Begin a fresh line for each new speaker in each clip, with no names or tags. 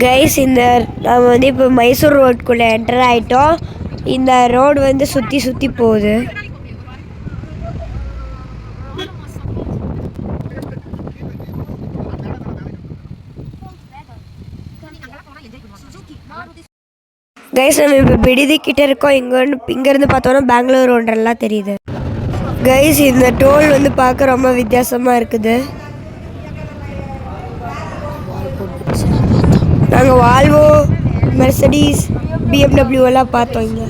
Guys நம்ம வந்து இப்போ மைசூர் ரோட்குள்ளே என்டர் ஆகிட்டோம். இந்த ரோடு வந்து சுற்றி சுற்றி போகுது. கைஸ் நம்ம இப்போ விடுதி கிட்ட இருக்கோம். இங்கேருந்து பார்த்தோன்னா பெங்களூர் ஒன்றெல்லாம் தெரியுது. கைஸ் இந்த டோல் வந்து பார்க்க ரொம்ப வித்தியாசமாக இருக்குது. நாங்கள் வால்வோ, மெர்சடிஸ், BMW எல்லாம் பார்த்தோம். இங்கே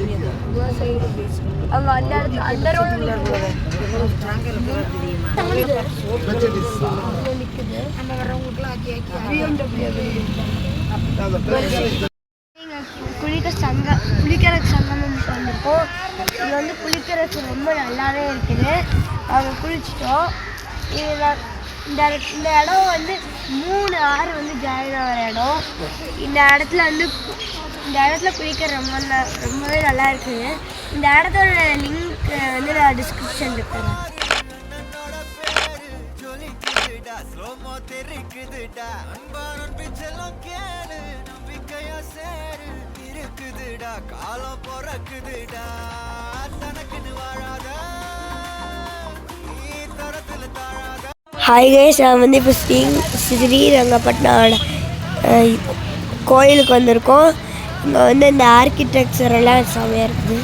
குளிக்கிற சங்கமம் வந்திருக்கோம். இது வந்து குளிக்கிறதுக்கு ரொம்ப நல்லாவே இருக்குது. நாங்கள் குளிச்சிட்டோம். இந்த இடம் வந்து 3 ஆறு வந்து ஜாயின் ஆகிற இடம். இந்த இடத்துல குளிக்க ரொம்பவே நல்லா இருக்குது. இந்த இடத்தோட லிங்க் வந்து நான் டிஸ்கிரிப்ஷன் இருக்கிறேன். ஹாய் கைஸ், நான் வந்து இப்போ ஸ்ரீரங்கப்பட்டினம் கோயிலுக்கு வந்திருக்கோம். இங்கே வந்து இந்த ஆர்கிடெக்சர் எல்லாம் செமையாக இருக்குது.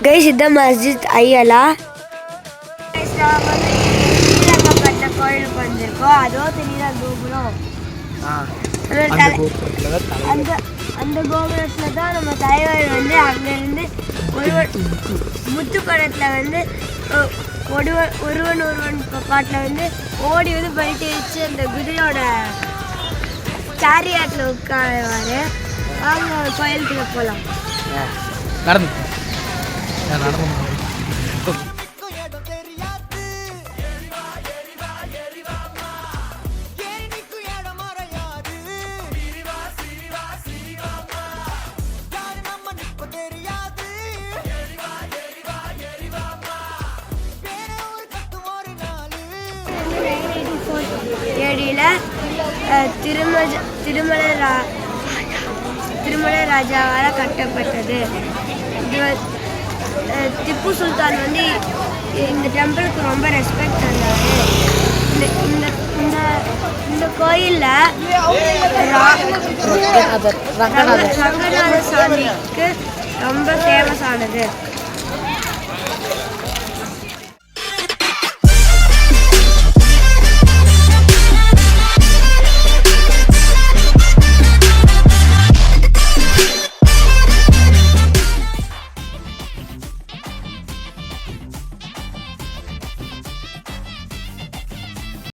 கைஸ் இதுதான் மஸ்ஜித் ஐயலா. ஸ்ரீரங்கப்பட்டினம் கோயிலுக்கு வந்திருக்கோம். அதோ தெரியுதா கோபுரம்? அந்த கோபுரத்தில் தான் நம்ம தலைவர் வந்து அங்கேருந்து முத்துப்படத்தில் வந்து ஒருவன் பாட்டில் வந்து ஓடி வந்து போயிட்டு வச்சு அந்த குதிரையோட சாரியாட்டில் உட்காருவார். அவங்க கோயிலுக்குள்ள போகலாம். திருமலை ராஜாவால் கட்டப்பட்டது. இது திப்பு சுல்தான் வந்து இந்த டெம்பிளுக்கு ரொம்ப ரெஸ்பெக்ட் தந்தார். இந்த கோயிலில் ரங்கநாத சாமிக்கு ரொம்ப ஃபேமஸ் ஆனது.